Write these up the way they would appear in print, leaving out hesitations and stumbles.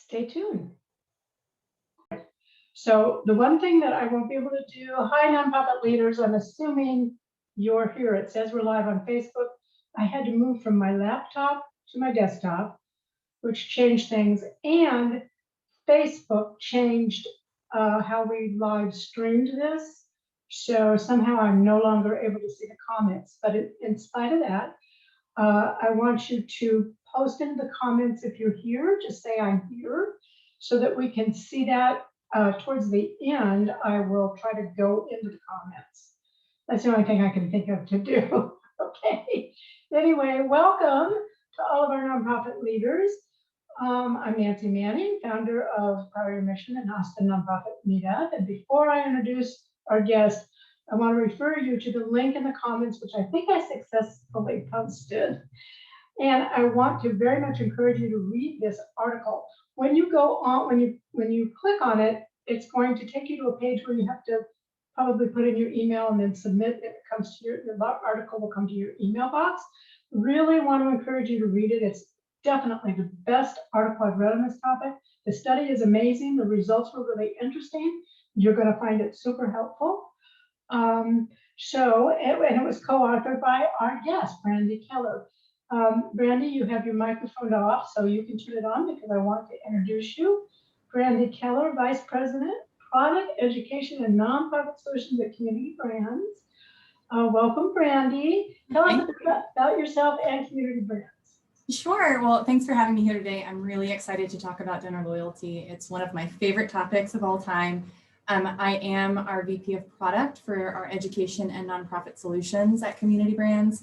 stay tuned. So the one thing that I won't be able to do, hi nonprofit leaders, I'm assuming you're here. It says we're live on Facebook. I had to move from my laptop to my desktop, which changed things, and Facebook changed how we live streamed this. So somehow I'm no longer able to see the comments, but in spite of that, I want you to post in the comments if you're here, just say I'm here so that we can see that. Towards the end, I will try to go into the comments. That's the only thing I can think of to do. Okay. Anyway, welcome to all of our nonprofit leaders. I'm Nancy Manning, founder of Priority Mission and Austin Nonprofit Meetup. And before I introduce our guest, I want to refer you to the link in the comments, which I think I successfully posted. And I want to very much encourage you to read this article. When you go on, when you click on it, it's going to take you to a page where you have to probably put in your email and then submit. It comes to the article will come to your email box. Really want to encourage you to read it. It's definitely the best article I've read on this topic. The study is amazing. The results were really interesting. You're going to find it super helpful. And it was co-authored by our guest, Brandy Keller. Brandy, you have your microphone off, so you can turn it on because I want to introduce you. Brandy Keller, Vice President, Product Education and Nonprofit Solutions at Community Brands. Welcome, Brandy. Tell us about yourself and Community Brands. Sure. Well, thanks for having me here today. I'm really excited to talk about donor loyalty. It's one of my favorite topics of all time. I am our VP of Product for our Education and Nonprofit Solutions at Community Brands.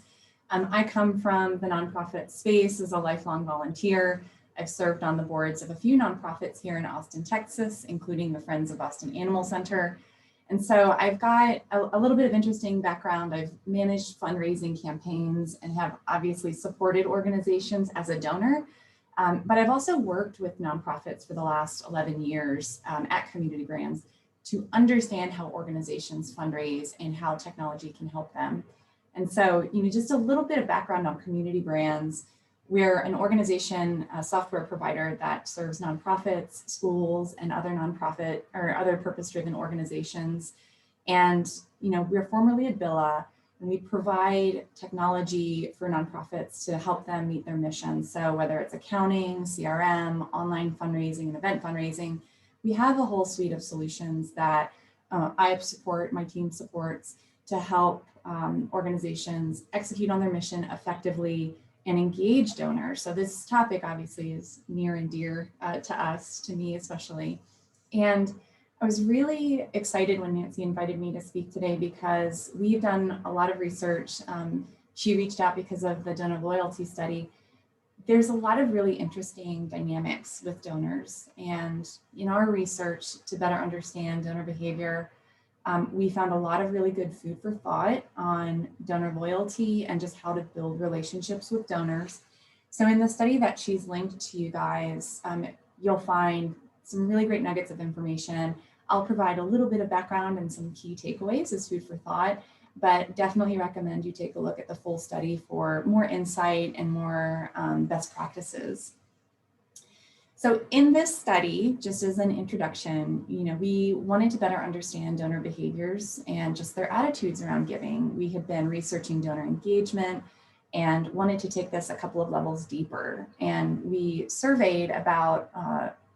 I come from the nonprofit space as a lifelong volunteer. I've served on the boards of a few nonprofits here in Austin, Texas, including the Friends of Austin Animal Center. And so I've got a little bit of interesting background. I've managed fundraising campaigns and have obviously supported organizations as a donor. But I've also worked with nonprofits for the last 11 years at Community Brands to understand how organizations fundraise and how technology can help them. And so, just a little bit of background on Community Brands. We're an organization, a software provider that serves nonprofits, schools, and other nonprofit or other purpose-driven organizations. And, we're formerly at Billa, and we provide technology for nonprofits to help them meet their mission. So whether it's accounting, CRM, online fundraising, and event fundraising, we have a whole suite of solutions that I support, my team supports, to help organizations execute on their mission effectively and engage donors. So this topic obviously is near and dear to us, to me especially. And I was really excited when Nancy invited me to speak today because we've done a lot of research. She reached out because of the donor loyalty study. There's a lot of really interesting dynamics with donors. And in our research to better understand donor behavior, we found a lot of really good food for thought on donor loyalty and just how to build relationships with donors. So in the study that she's linked to you guys, you'll find some really great nuggets of information. I'll provide a little bit of background and some key takeaways as food for thought, but definitely recommend you take a look at the full study for more insight and more best practices. So in this study, just as an introduction, we wanted to better understand donor behaviors and just their attitudes around giving. We had been researching donor engagement and wanted to take this a couple of levels deeper. And we surveyed about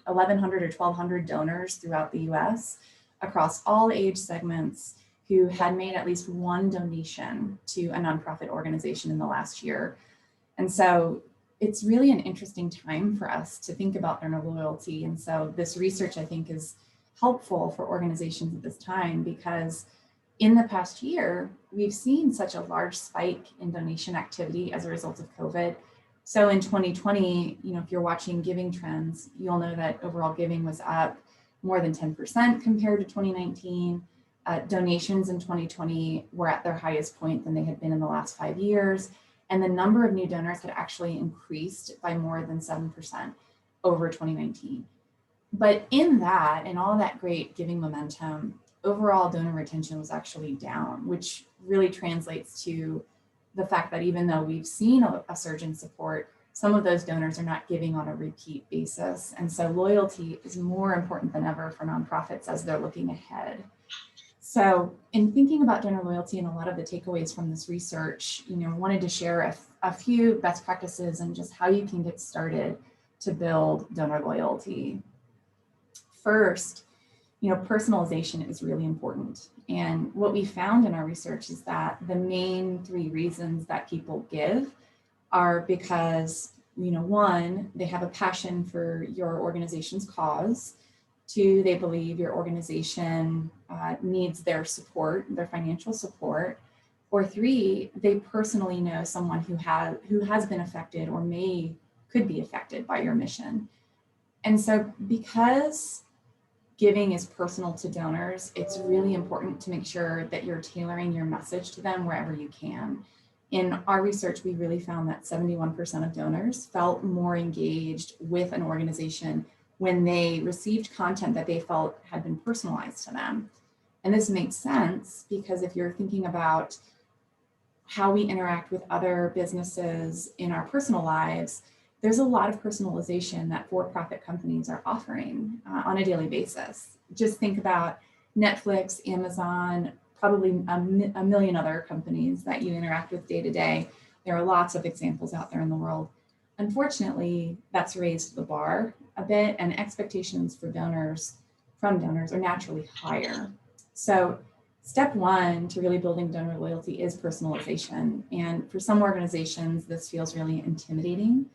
1,100 or 1,200 donors throughout the US across all age segments who had made at least one donation to a nonprofit organization in the last year. And so it's really an interesting time for us to think about donor loyalty. And so this research, I think, is helpful for organizations at this time because in the past year, we've seen such a large spike in donation activity as a result of COVID. So in 2020, if you're watching giving trends, you'll know that overall giving was up more than 10% compared to 2019. Donations in 2020 were at their highest point than they had been in the last 5 years. And the number of new donors had actually increased by more than 7% over 2019. But in that, and all that great giving momentum, overall donor retention was actually down, which really translates to the fact that even though we've seen a surge in support, some of those donors are not giving on a repeat basis. And so loyalty is more important than ever for nonprofits as they're looking ahead. So in thinking about donor loyalty and a lot of the takeaways from this research, I wanted to share a few best practices and just how you can get started to build donor loyalty. First, personalization is really important. And what we found in our research is that the main 3 reasons that people give are because, one, they have a passion for your organization's cause. 2, they believe your organization needs their support, their financial support. Or 3, they personally know someone who has been affected or could be affected by your mission. And so because giving is personal to donors, it's really important to make sure that you're tailoring your message to them wherever you can. In our research, we really found that 71% of donors felt more engaged with an organization when they received content that they felt had been personalized to them. And this makes sense because if you're thinking about how we interact with other businesses in our personal lives, there's a lot of personalization that for-profit companies are offering on a daily basis. Just think about Netflix, Amazon, probably a million other companies that you interact with day to day. There are lots of examples out there in the world. Unfortunately, that's raised the bar a bit, and expectations from donors are naturally higher. So step 1 to really building donor loyalty is personalization. And for some organizations, this feels really intimidating.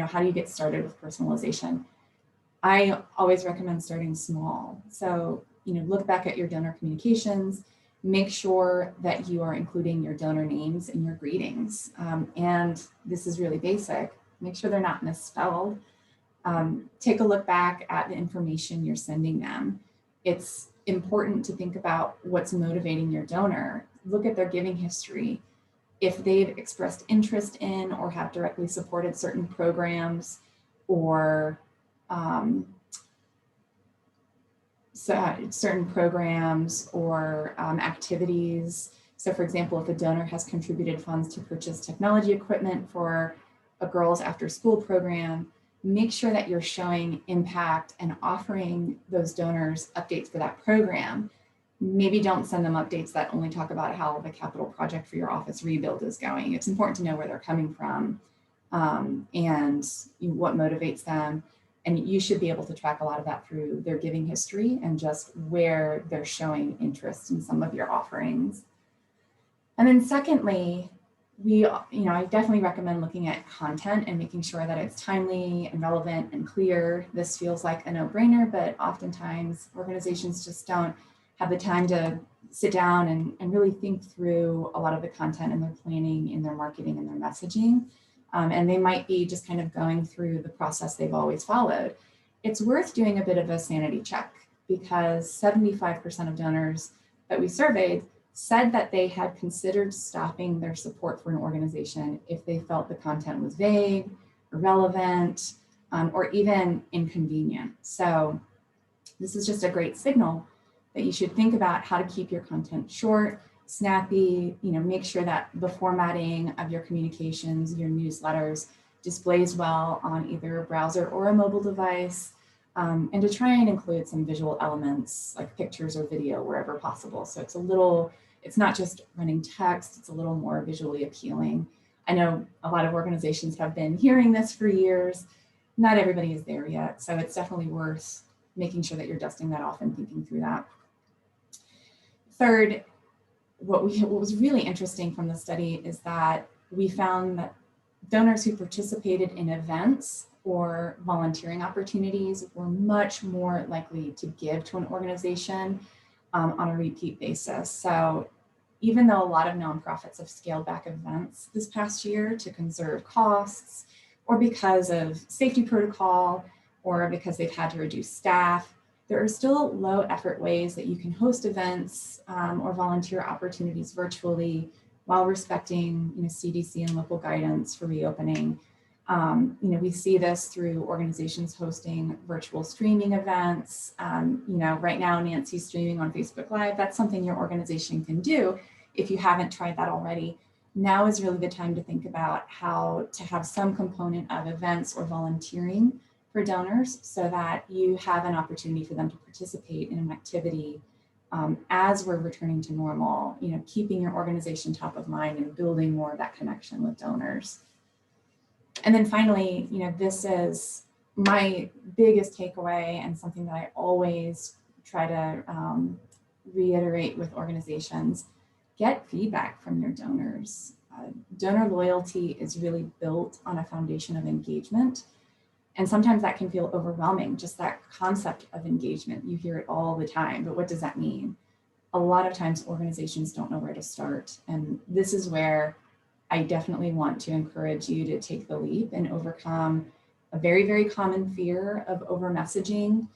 How do you get started with personalization? I always recommend starting small. So, look back at your donor communications, make sure that you are including your donor names in your greetings. And this is really basic. Make sure they're not misspelled. Take a look back at the information you're sending them. It's important to think about what's motivating your donor. Look at their giving history. If they've expressed interest in or have directly supported certain programs or certain programs or activities. So for example, if a donor has contributed funds to purchase technology equipment for a girls after school program, make sure that you're showing impact and offering those donors updates for that program. Maybe don't send them updates that only talk about how the capital project for your office rebuild is going. It's important to know where they're coming from and what motivates them. And you should be able to track a lot of that through their giving history and just where they're showing interest in some of your offerings. And then secondly, I definitely recommend looking at content and making sure that it's timely and relevant and clear. This feels like a no-brainer, but oftentimes organizations just don't have the time to sit down and really think through a lot of the content in their planning, in their marketing, and their messaging. And they might be just kind of going through the process they've always followed. It's worth doing a bit of a sanity check because 75% of donors that we surveyed said that they had considered stopping their support for an organization if they felt the content was vague, irrelevant, or even inconvenient. So this is just a great signal that you should think about how to keep your content short, snappy, make sure that the formatting of your communications, your newsletters displays well on either a browser or a mobile device, and to try and include some visual elements like pictures or video wherever possible. So it's not just running text, it's a little more visually appealing. I know a lot of organizations have been hearing this for years. Not everybody is there yet. So it's definitely worth making sure that you're dusting that off and thinking through that. Third, what was really interesting from the study is that we found that donors who participated in events or volunteering opportunities were much more likely to give to an organization on a repeat basis. So even though a lot of nonprofits have scaled back events this past year to conserve costs, or because of safety protocol, or because they've had to reduce staff, there are still low effort ways that you can host events or volunteer opportunities virtually while respecting CDC and local guidance for reopening. We see this through organizations hosting virtual streaming events. Right now Nancy's streaming on Facebook Live. That's something your organization can do if you haven't tried that already. now is really the time to think about how to have some component of events or volunteering for donors so that you have an opportunity for them to participate in an activity as we're returning to normal, keeping your organization top of mind and building more of that connection with donors. And then finally, this is my biggest takeaway and something that I always try to reiterate with organizations. Get feedback from your donors. Donor loyalty is really built on a foundation of engagement. And sometimes that can feel overwhelming, just that concept of engagement. You hear it all the time, but what does that mean? A lot of times organizations don't know where to start. And this is where I definitely want to encourage you to take the leap and overcome a very, very common fear of over messaging.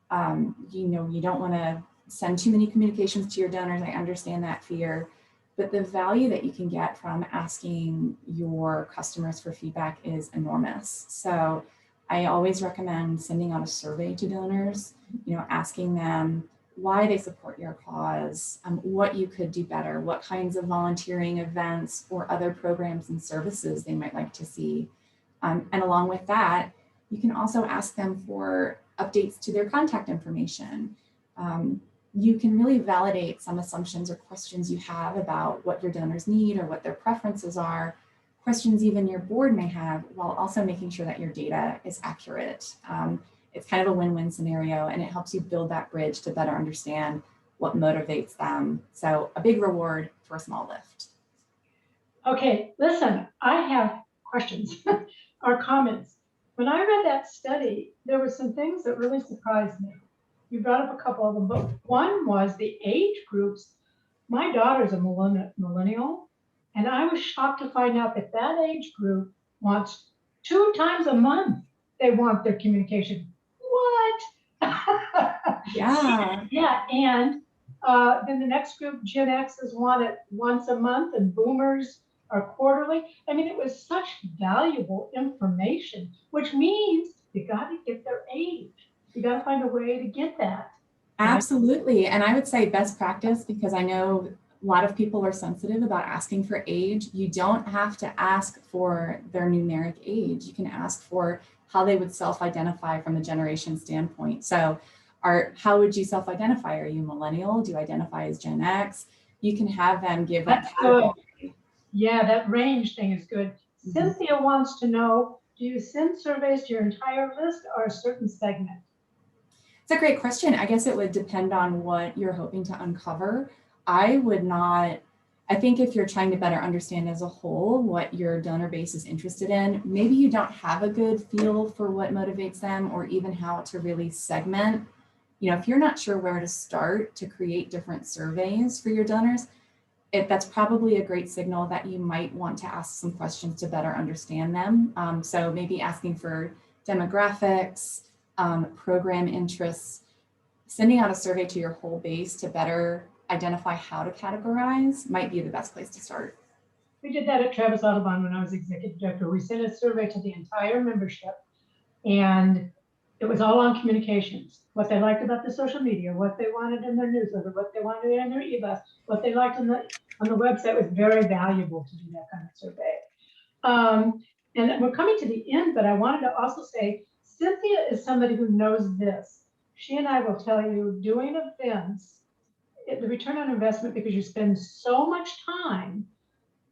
You don't want to send too many communications to your donors. I understand that fear, but the value that you can get from asking your customers for feedback is enormous. So I always recommend sending out a survey to donors, asking them why they support your cause, what you could do better, what kinds of volunteering events or other programs and services they might like to see. And along with that, you can also ask them for updates to their contact information. You can really validate some assumptions or questions you have about what your donors need or what their preferences are, questions even your board may have, while also making sure that your data is accurate. It's kind of a win-win scenario, and it helps you build that bridge to better understand what motivates them. So a big reward for a small lift. Okay, listen, I have questions or comments. When I read that study, there were some things that really surprised me. You brought up a couple of them, but one was the age groups. My daughter's a millennial, and I was shocked to find out that that age group wants 2 times a month. They want their communication. What? Yeah. Yeah, and then the next group, Gen X's want it once a month, and Boomers are quarterly. I mean, it was such valuable information, which means you got to get their age. You got to find a way to get that. Absolutely. And I would say best practice, because I know a lot of people are sensitive about asking for age. You don't have to ask for their numeric age. You can ask for how they would self-identify from a generation standpoint. So how would you self-identify? Are you millennial? Do you identify as Gen X? You can have them give that category. Yeah, that range thing is good. Mm-hmm. Cynthia wants to know, do you send surveys to your entire list or a certain segment? It's a great question. I guess it would depend on what you're hoping to uncover. I think if you're trying to better understand as a whole what your donor base is interested in, maybe you don't have a good feel for what motivates them or even how to really segment. If you're not sure where to start to create different surveys for your donors, that's probably a great signal that you might want to ask some questions to better understand them. So maybe asking for demographics, program interests, sending out a survey to your whole base to better identify how to categorize might be the best place to start. We did that at Travis Audubon when I was executive director. We sent a survey to the entire membership, and it was all on communications, what they liked about the social media, what they wanted in their newsletter, what they wanted in their e-blast, what they liked on the website. Was very valuable to do that kind of survey. And we're coming to the end, but I wanted to also say, Cynthia is somebody who knows this. She and I will tell you, doing events, the return on investment, because you spend so much time,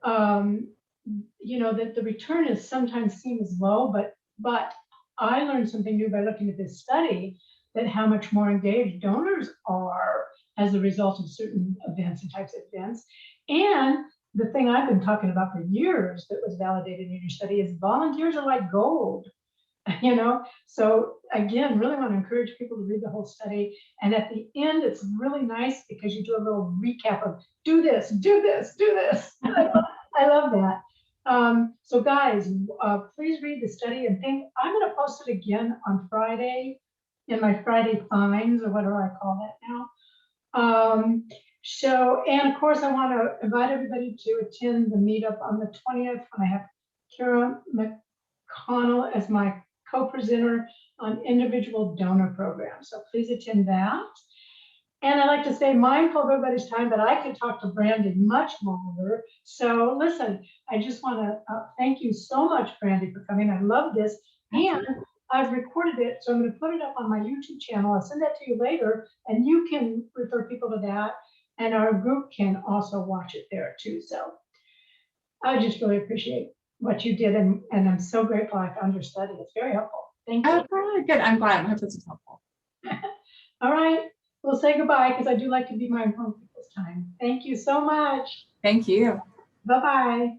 that the return is sometimes seen as low, but I learned something new by looking at this study, that how much more engaged donors are as a result of certain events and types of events. And the thing I've been talking about for years that was validated in your study is volunteers are like gold. So again, really want to encourage people to read the whole study. And at the end, it's really nice because you do a little recap of do this, do this, do this. I love that. So guys, please read the study and think. I'm going to post it again on Friday in my Friday finds, or whatever I call that now. And of course, I want to invite everybody to attend the meetup on the 20th when I have Kara McConnell as my co-presenter on individual donor programs. So please attend that. And I like to stay mindful of everybody's time, but I could talk to Brandy much longer. So listen, I just want to thank you so much, Brandy, for coming. I love this. And I've recorded it, so I'm going to put it up on my YouTube channel. I'll send that to you later, and you can refer people to that. And our group can also watch it there too. So I just really appreciate what you did, and I'm so grateful I found your study. It's very helpful. Thank you. Oh, good. I'm glad. I hope this is helpful. All right, we'll say goodbye because I do like to be mindful of people's time. Thank you so much. Thank you. Bye-bye.